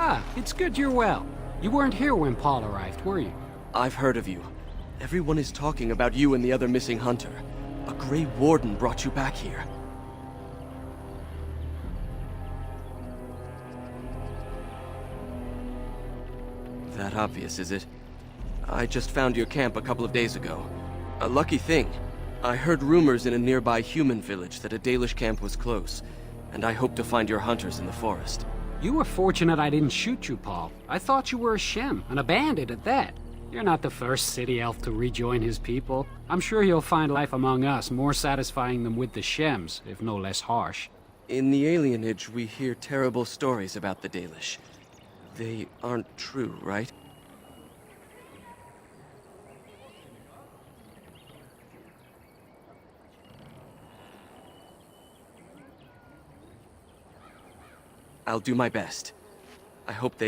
Ah, it's good you're well. You weren't here when Paul arrived, were you? I've heard of you. Everyone is talking about you and the other missing hunter. A Grey Warden brought you back here. That obvious, is it? I just found your camp a couple of days ago. A lucky thing. I heard rumors in a nearby human village that a Dalish camp was close, and I hope to find your hunters in the forest. You were fortunate I didn't shoot you, Paul. I thought you were a Shem, and a bandit at that. You're not the first city elf to rejoin his people. I'm sure you'll find life among us more satisfying than with the Shems, if no less harsh. In the alienage, we hear terrible stories about the Dalish. They aren't true, right? I'll do my best. I hope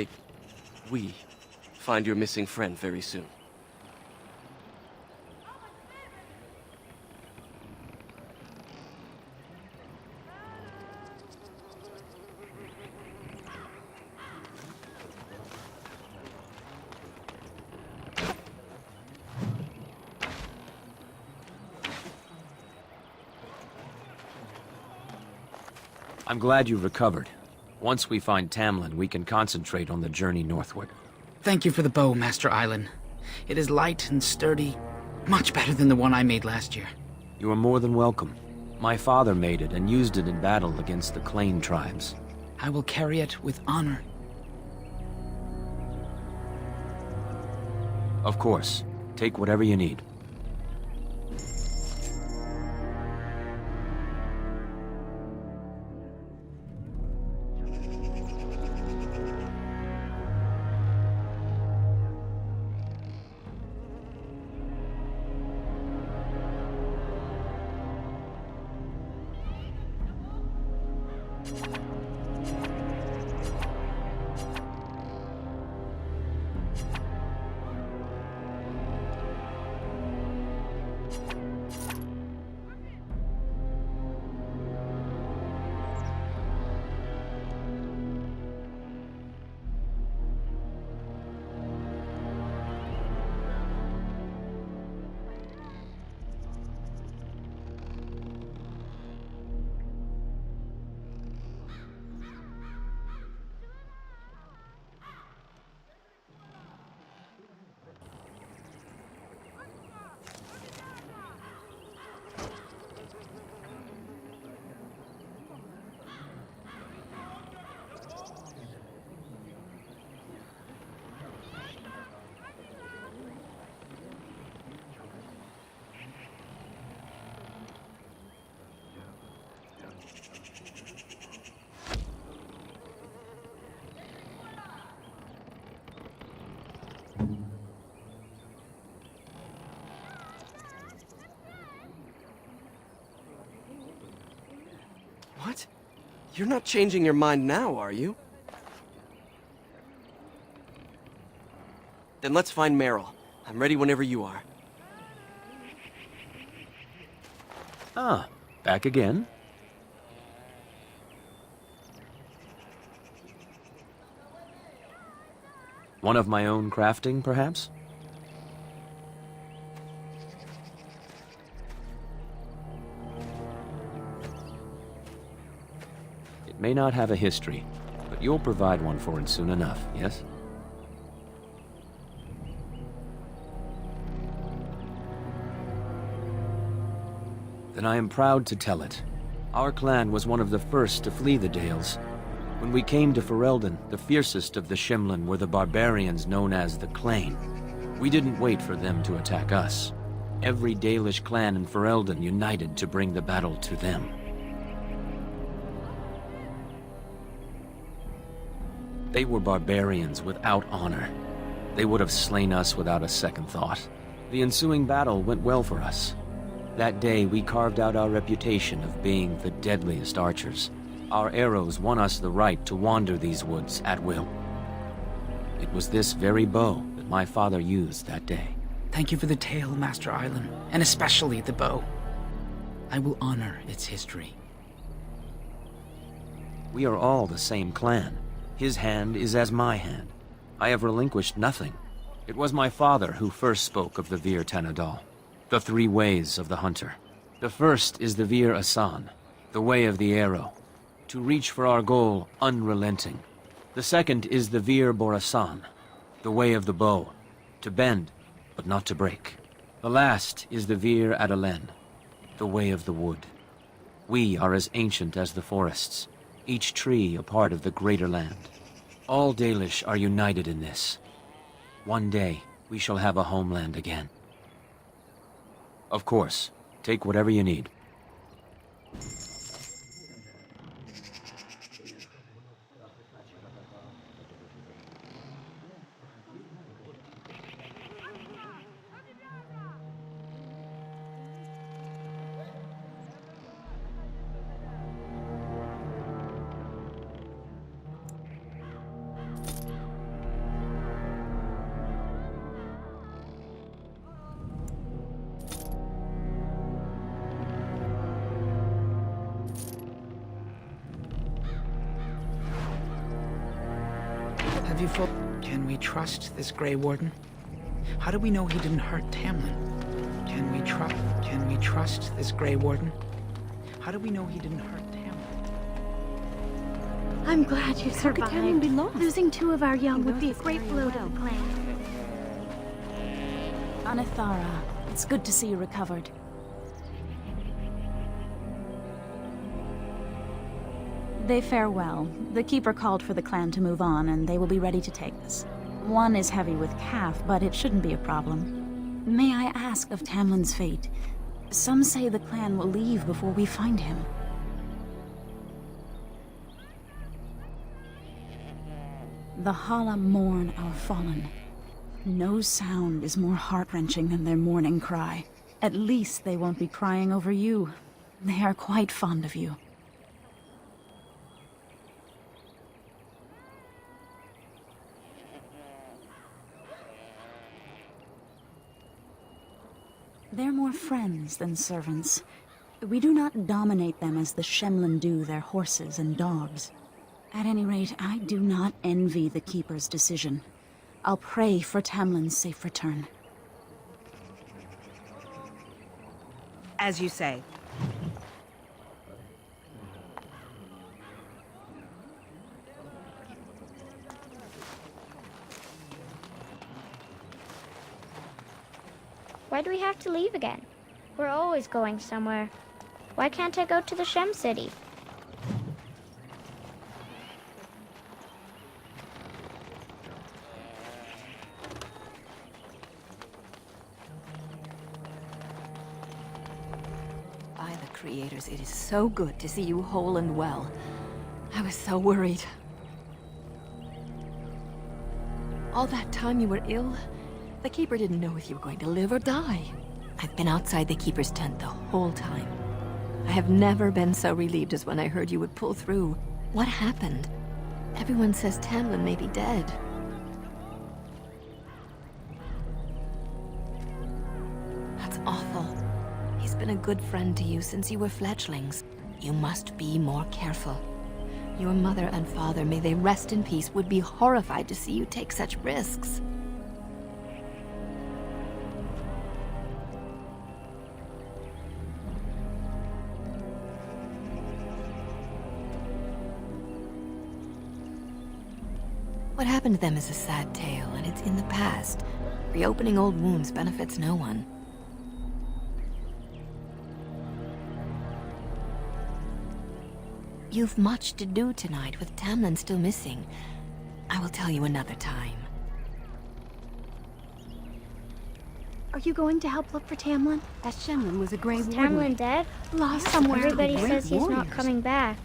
we find your missing friend very soon. I'm glad you recovered. Once we find Tamlin, we can concentrate on the journey northward. Thank you for the bow, Master Island. It is light and sturdy, much better than the one I made last year. You are more than welcome. My father made it and used it in battle against the Clane tribes. I will carry it with honor. Of course. Take whatever you need. What? You're not changing your mind now, are you? Then let's find Meryl. I'm ready whenever you are. Ah, back again? One of my own crafting, perhaps? It may not have a history, but you'll provide one for it soon enough, yes? Then I am proud to tell it. Our clan was one of the first to flee the Dales. When we came to Ferelden, the fiercest of the Shimlin were the barbarians known as the Clane. We didn't wait for them to attack us. Every Dalish clan in Ferelden united to bring the battle to them. They were barbarians without honor. They would have slain us without a second thought. The ensuing battle went well for us. That day, we carved out our reputation of being the deadliest archers. Our arrows won us the right to wander these woods at will. It was this very bow that my father used that day. Thank you for the tale, Master Island, and especially the bow. I will honor its history. We are all the same clan. His hand is as my hand. I have relinquished nothing. It was my father who first spoke of the Vir Tanadal, the three ways of the hunter. The first is the Vir Asan, the way of the arrow, to reach for our goal unrelenting. The second is the Vir Borasan, the way of the bow, to bend, but not to break. The last is the Vir Adalen, the way of the wood. We are as ancient as the forests, each tree a part of the greater land. All Dalish are united in this. One day, we shall have a homeland again. Of course, take whatever you need. Have you Can we trust this Grey Warden? How do we know he didn't hurt Tamlin? Can we trust this Grey Warden? How do we know he didn't hurt Tamlin? I'm glad you survived. How could Tamlin be lost? Losing 2 of our young would be a great blow to the clan. Anithara, it's good to see you recovered. They fare well. The Keeper called for the clan to move on, and they will be ready to take us. One is heavy with calf, but it shouldn't be a problem. May I ask of Tamlin's fate? Some say the clan will leave before we find him. The Hala mourn our fallen. No sound is more heart-wrenching than their mourning cry. At least they won't be crying over you. They are quite fond of you. They're more friends than servants. We do not dominate them as the Shemlin do their horses and dogs. At any rate, I do not envy the Keeper's decision. I'll pray for Tamlin's safe return. As you say. Why do we have to leave again? We're always going somewhere. Why can't I go to the Shem City? By the creators, it is so good to see you whole and well. I was so worried. All that time you were ill, the Keeper didn't know if you were going to live or die. I've been outside the Keeper's tent the whole time. I have never been so relieved as when I heard you would pull through. What happened? Everyone says Tamlin may be dead. That's awful. He's been a good friend to you since you were fledglings. You must be more careful. Your mother and father, may they rest in peace, would be horrified to see you take such risks. What happened to them is a sad tale, and it's in the past. Reopening old wounds benefits no one. You've much to do tonight with Tamlin still missing. I will tell you another time. Are you going to help look for Tamlin? As Shemlin was a Grey Is Warden. Tamlin dead? Lost somewhere. Everybody Great says he's not warriors. coming back.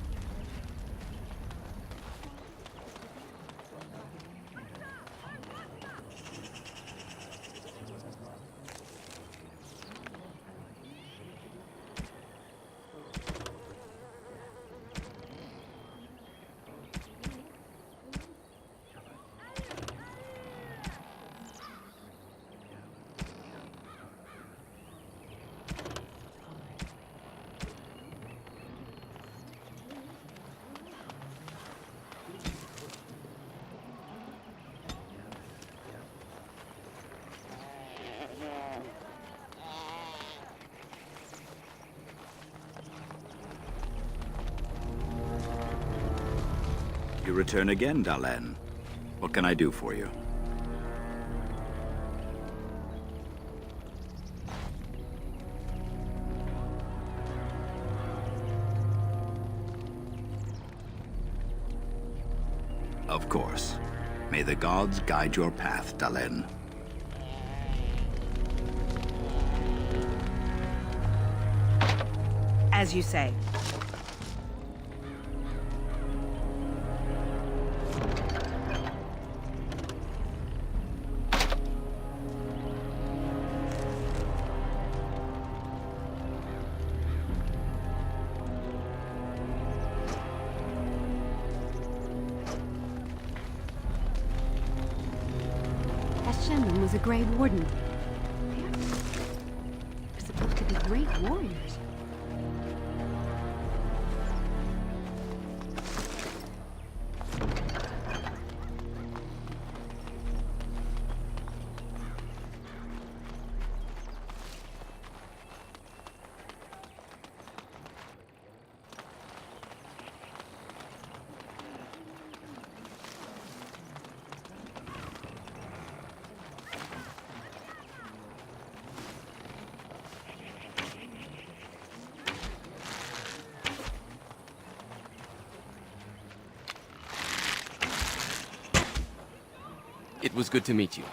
You return again, Dalen. What can I do for you? Of course. May the gods guide your path, Dalen. As you say. Shenlong was a Grey Warden. They're supposed to be great warriors. It was good to meet you.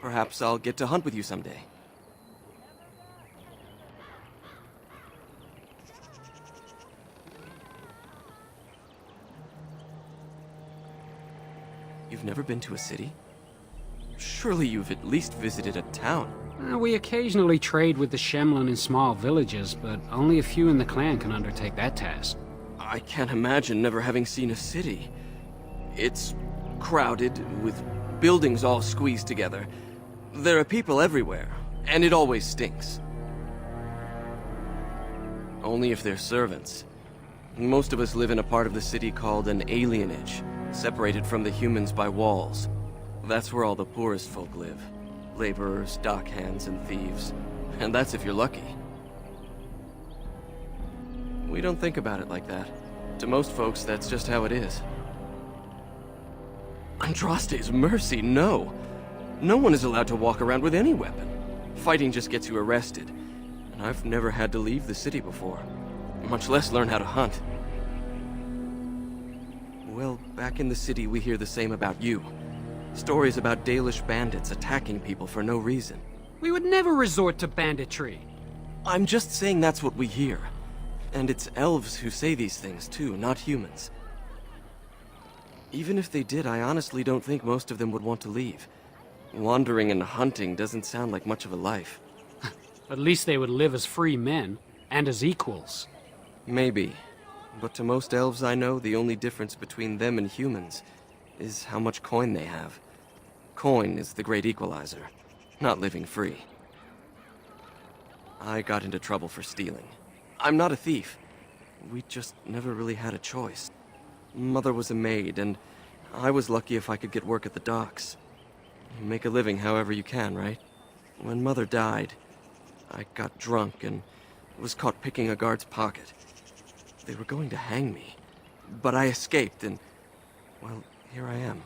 Perhaps I'll get to hunt with you someday. You've never been to a city? Surely you've at least visited a town. We occasionally trade with the Shemlin in small villages, but only a few in the clan can undertake that task. I can't imagine never having seen a city. It's crowded, with buildings all squeezed together. There are people everywhere, and it always stinks. Only if they're servants. Most of us live in a part of the city called an alienage, separated from the humans by walls. That's where all the poorest folk live. Laborers, dock hands, and thieves. And that's if you're lucky. We don't think about it like that. To most folks, that's just how it is. Andraste's mercy, no. No one is allowed to walk around with any weapon. Fighting just gets you arrested. And I've never had to leave the city before. Much less learn how to hunt. Well, back in the city we hear the same about you. Stories about Dalish bandits attacking people for no reason. We would never resort to banditry. I'm just saying that's what we hear. And it's elves who say these things too, not humans. Even if they did, I honestly don't think most of them would want to leave. Wandering and hunting doesn't sound like much of a life. At least they would live as free men, and as equals. Maybe. But to most elves I know, the only difference between them and humans is how much coin they have. Coin is the great equalizer, not living free. I got into trouble for stealing. I'm not a thief. We just never really had a choice. Mother was a maid, and I was lucky if I could get work at the docks. You make a living however you can, right? When Mother died, I got drunk and was caught picking a guard's pocket. They were going to hang me, but I escaped and, well, here I am.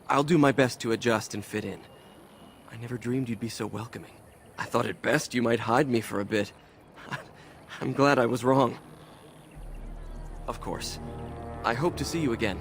I'll do my best to adjust and fit in. I never dreamed you'd be so welcoming. I thought at best you might hide me for a bit. I'm glad I was wrong. Of course. I hope to see you again.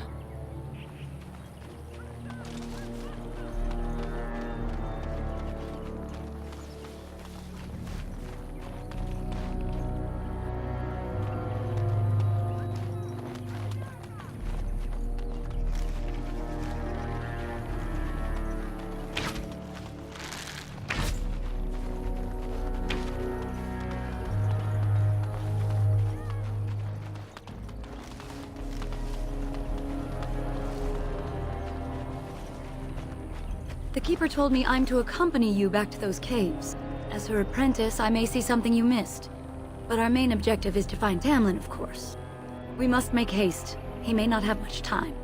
The Keeper told me I'm to accompany you back to those caves. As her apprentice, I may see something you missed. But our main objective is to find Tamlin, of course. We must make haste. He may not have much time.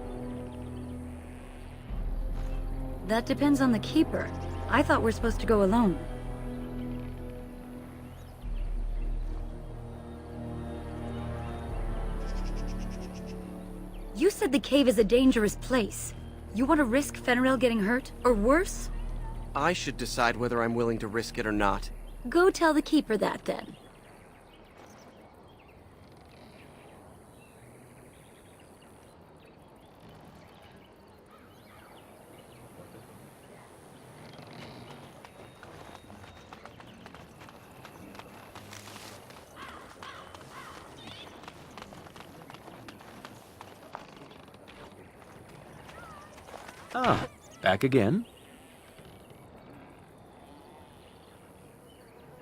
That depends on the Keeper. I thought we're supposed to go alone. You said the cave is a dangerous place. You want to risk Fenrirel getting hurt, or worse? I should decide whether I'm willing to risk it or not. Go tell the Keeper that, then. Ah, back again?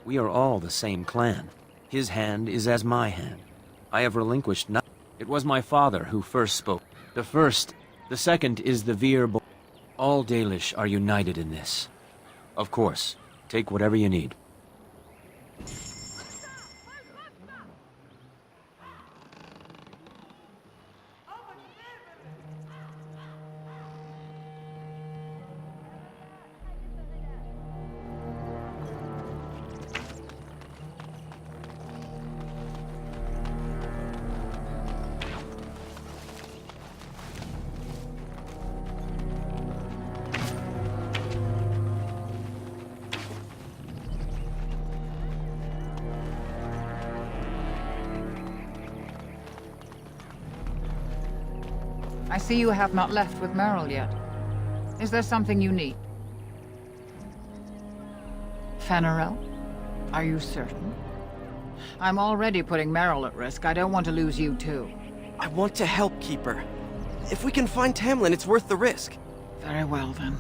We are all the same clan. His hand is as my hand. I have relinquished nothing. It was my father who first spoke. The second is the Veer. All Dalish are united in this. Of course, take whatever you need. I see you have not left with Meryl yet. Is there something you need? Fenrirel? Are you certain? I'm already putting Meryl at risk. I don't want to lose you too. I want to help Keeper. If we can find Tamlin, it's worth the risk. Very well, then.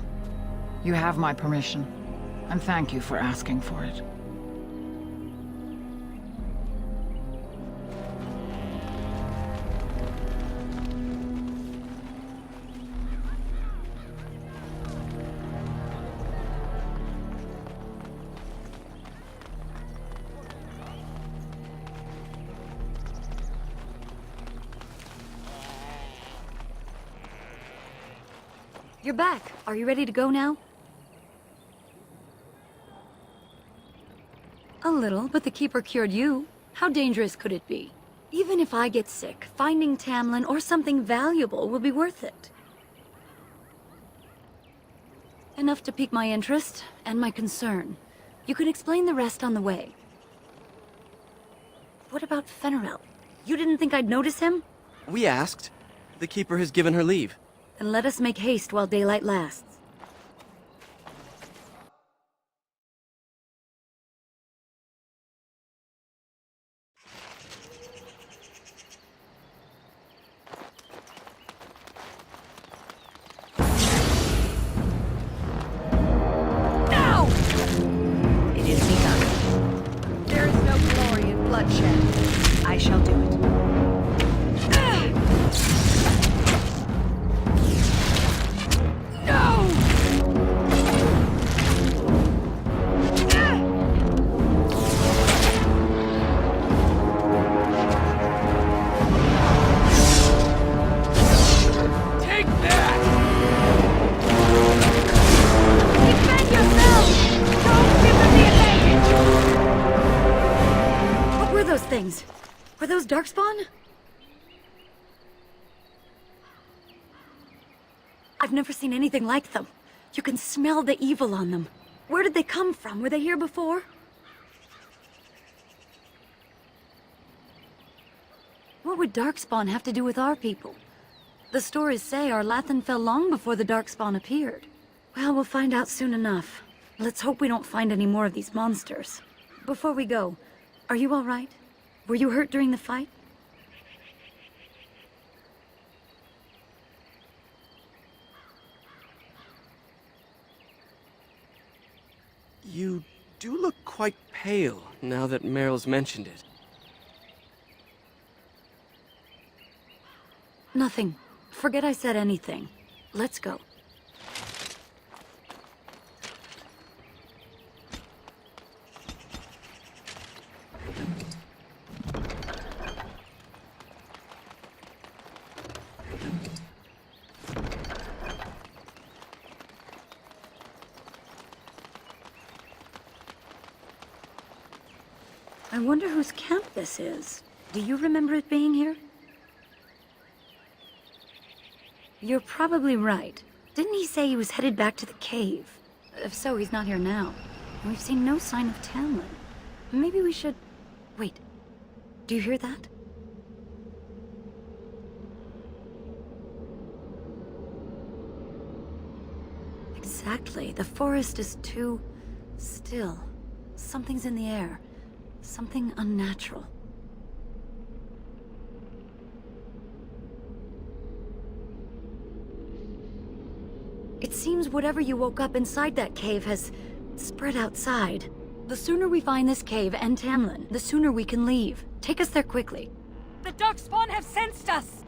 You have my permission. And thank you for asking for it. You're back. Are you ready to go now? A little, but the Keeper cured you. How dangerous could it be? Even if I get sick, finding Tamlin or something valuable will be worth it. Enough to pique my interest and my concern. You can explain the rest on the way. What about Fenrirel? You didn't think I'd notice him? We asked. The Keeper has given her leave. Then let us make haste while daylight lasts. No! It is begun. There is no glory in bloodshed. I shall do it. Things. Were those Darkspawn? I've never seen anything like them. You can smell the evil on them. Where did they come from? Were they here before? What would Darkspawn have to do with our people? The stories say our Lathan fell long before the Darkspawn appeared. Well, we'll find out soon enough. Let's hope we don't find any more of these monsters. Before we go, are you all right? Were you hurt during the fight? You do look quite pale, now that Meryl's mentioned it. Nothing. Forget I said anything. Let's go. I wonder whose camp this is. Do you remember it being here? You're probably right. Didn't he say he was headed back to the cave? If so, he's not here now. And we've seen no sign of Tamlin. Maybe we should... Wait. Do you hear that? Exactly. The forest is too... still. Something's in the air. Something unnatural. It seems whatever you woke up inside that cave has spread outside. The sooner we find this cave and Tamlin, the sooner we can leave. Take us there quickly. The Darkspawn have sensed us!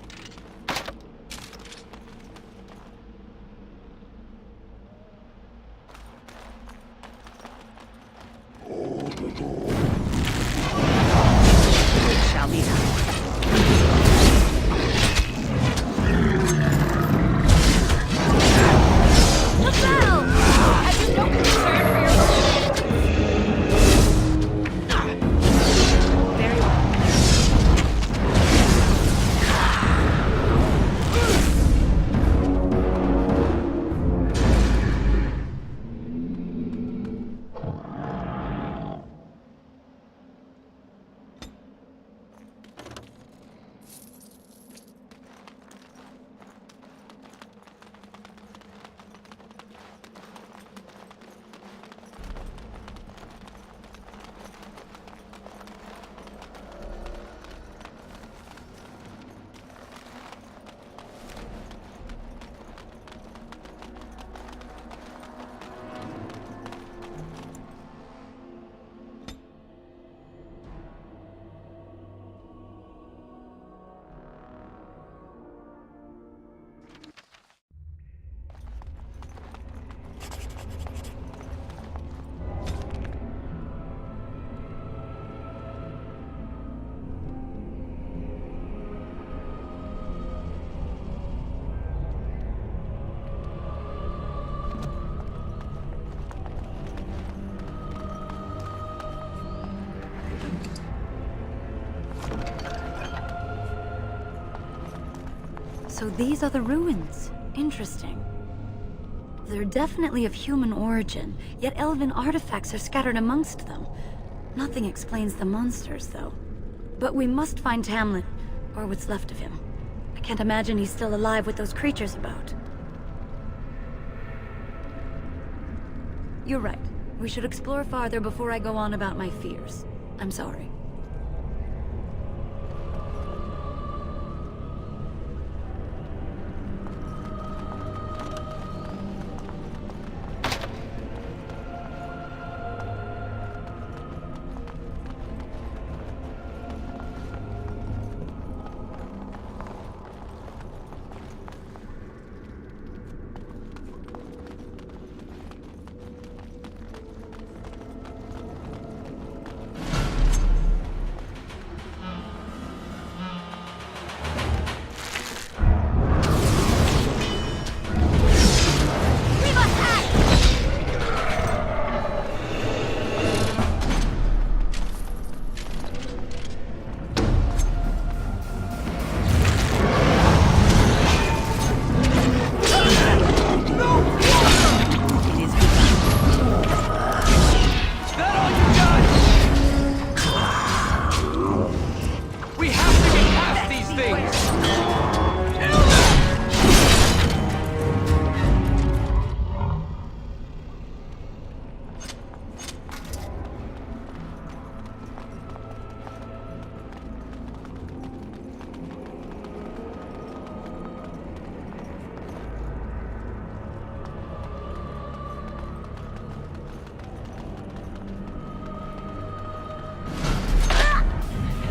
It shall be done. The bell! Have you no concern for your Very well. So these are the ruins. Interesting. They're definitely of human origin, yet elven artifacts are scattered amongst them. Nothing explains the monsters, though. But we must find Tamlin, or what's left of him. I can't imagine he's still alive with those creatures about. You're right. We should explore farther before I go on about my fears. I'm sorry.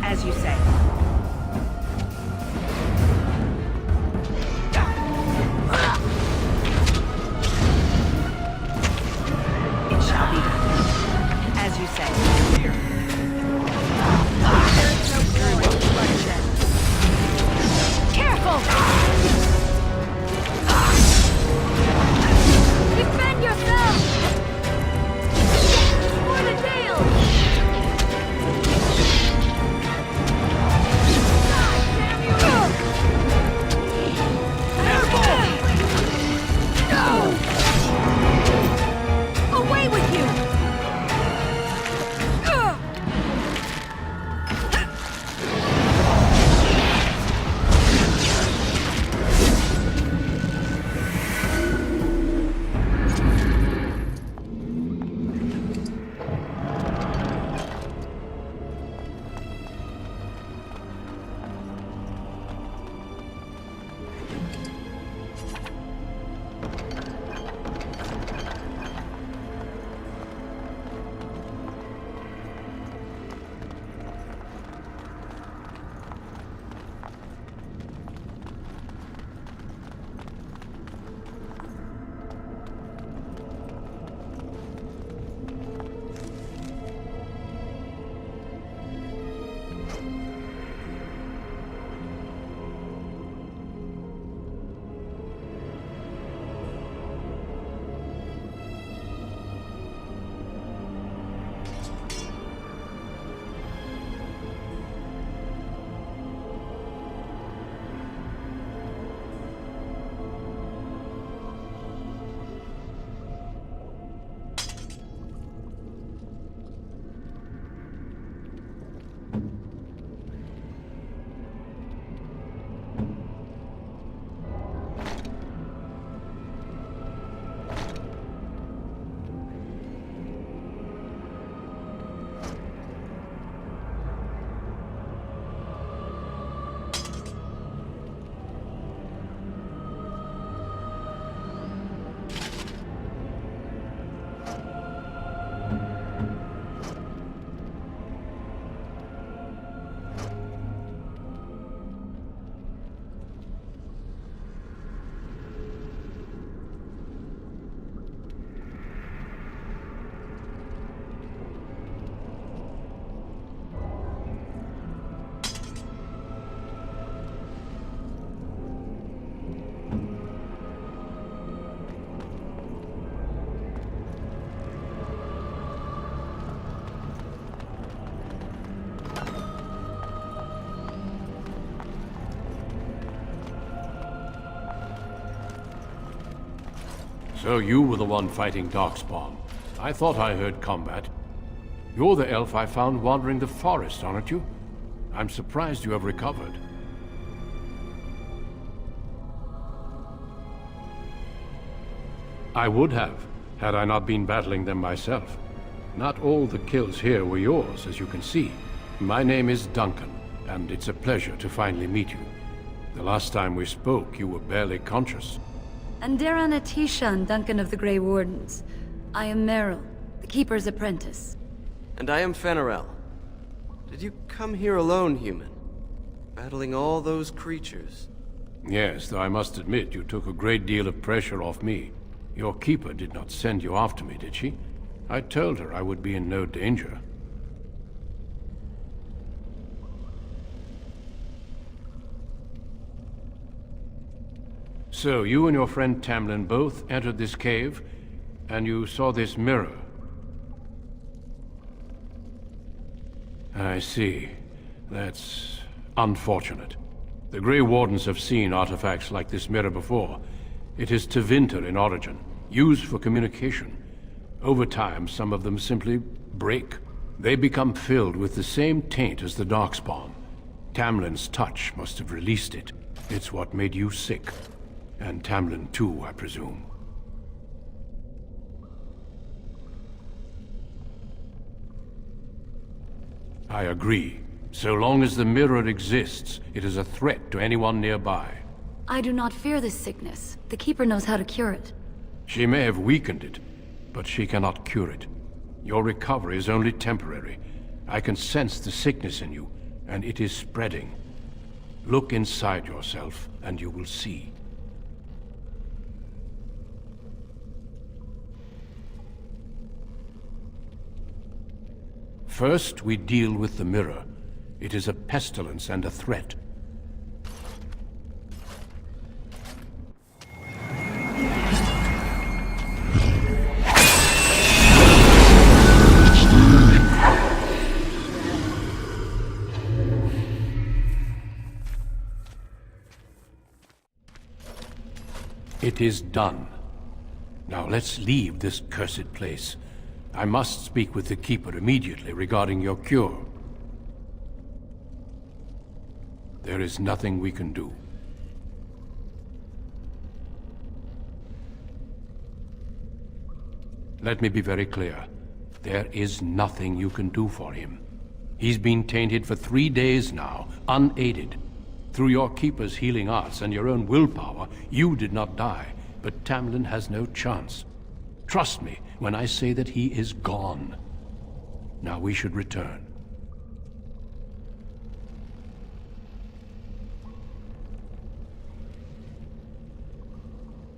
As you say. It shall be done. As you say. There's no glory in bloodshed. Careful! Defend yourself! For the tail! So you were the one fighting Darkspawn. I thought I heard combat. You're the elf I found wandering the forest, aren't you? I'm surprised you have recovered. I would have, had I not been battling them myself. Not all the kills here were yours, as you can see. My name is Duncan, and it's a pleasure to finally meet you. The last time we spoke, you were barely conscious. And Darana Tishan, Duncan of the Grey Wardens. I am Meryl, the Keeper's apprentice. And I am Fenarel. Did you come here alone, human? Battling all those creatures? Yes, though I must admit you took a great deal of pressure off me. Your keeper did not send you after me, did she? I told her I would be in no danger. So, you and your friend Tamlin both entered this cave, and you saw this mirror. I see. That's unfortunate. The Grey Wardens have seen artifacts like this mirror before. It is Tevinter in origin, used for communication. Over time, some of them simply break. They become filled with the same taint as the Darkspawn. Tamlin's touch must have released it. It's what made you sick. And Tamlin too, I presume. I agree. So long as the mirror exists, it is a threat to anyone nearby. I do not fear this sickness. The Keeper knows how to cure it. She may have weakened it, but she cannot cure it. Your recovery is only temporary. I can sense the sickness in you, and it is spreading. Look inside yourself, and you will see. First, we deal with the mirror. It is a pestilence and a threat. It is done. Now let's leave this cursed place. I must speak with the Keeper immediately regarding your cure. There is nothing we can do. Let me be very clear. There is nothing you can do for him. He's been tainted for 3 days now, unaided. Through your Keeper's healing arts and your own willpower, you did not die, but Tamlin has no chance. Trust me when I say that he is gone. Now we should return.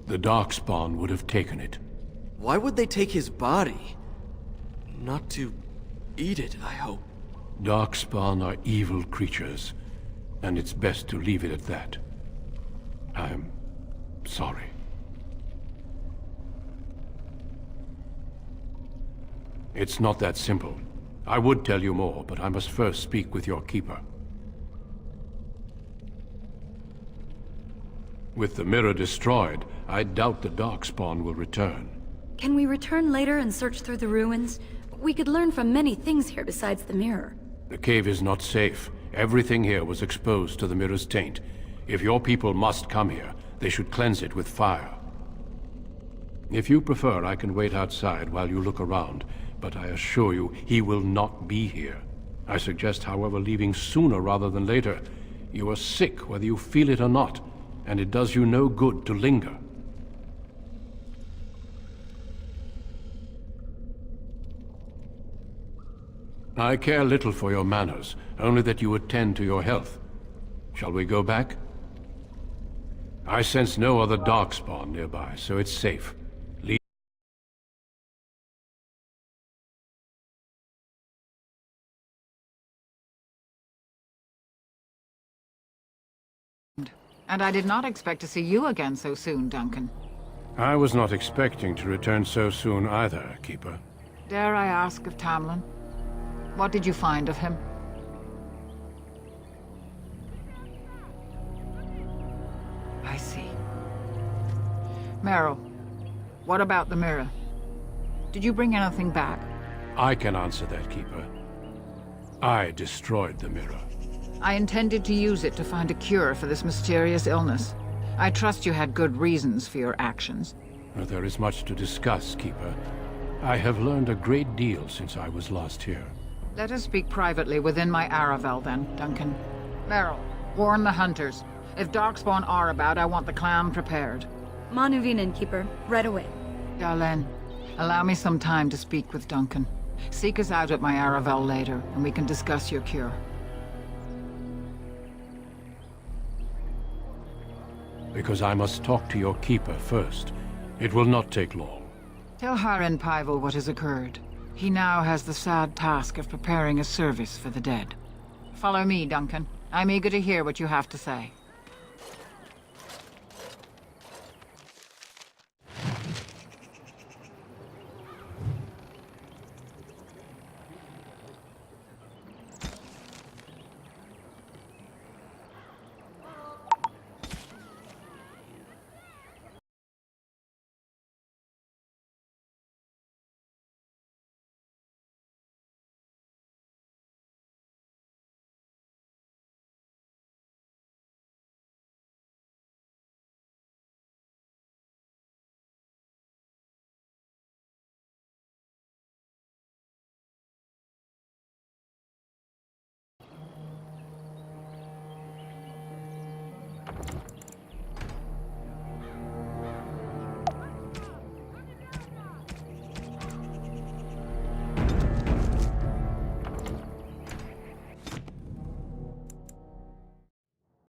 The Darkspawn would have taken it. Why would they take his body? Not to eat it, I hope. Darkspawn are evil creatures, and it's best to leave it at that. I'm sorry. It's not that simple. I would tell you more, but I must first speak with your Keeper. With the mirror destroyed, I doubt the Darkspawn will return. Can we return later and search through the ruins? We could learn from many things here besides the mirror. The cave is not safe. Everything here was exposed to the mirror's taint. If your people must come here, they should cleanse it with fire. If you prefer, I can wait outside while you look around, but I assure you, he will not be here. I suggest, however, leaving sooner rather than later. You are sick, whether you feel it or not, and it does you no good to linger. I care little for your manners, only that you attend to your health. Shall we go back? I sense no other Darkspawn nearby, so it's safe. Leave. And I did not expect to see you again so soon, Duncan. I was not expecting to return so soon either, Keeper. Dare I ask of Tamlin? What did you find of him? I see. Meryl, What about the mirror? Did you bring anything back? I can answer that, Keeper. I destroyed the mirror. I intended to use it to find a cure for this mysterious illness. I trust you had good reasons for your actions. There is much to discuss, Keeper. I have learned a great deal since I was last here. Let us speak privately within my Aravel then, Duncan. Meryl, warn the hunters. If Darkspawn are about, I want the clan prepared. Manuvinen, Keeper. Right away. Darlene, allow me some time to speak with Duncan. Seek us out at my Aravel later, and we can discuss your cure. Because I must talk to your Keeper first. It will not take long. Tell Haren Pyvel what has occurred. He now has the sad task of preparing a service for the dead. Follow me, Duncan. I'm eager to hear what you have to say.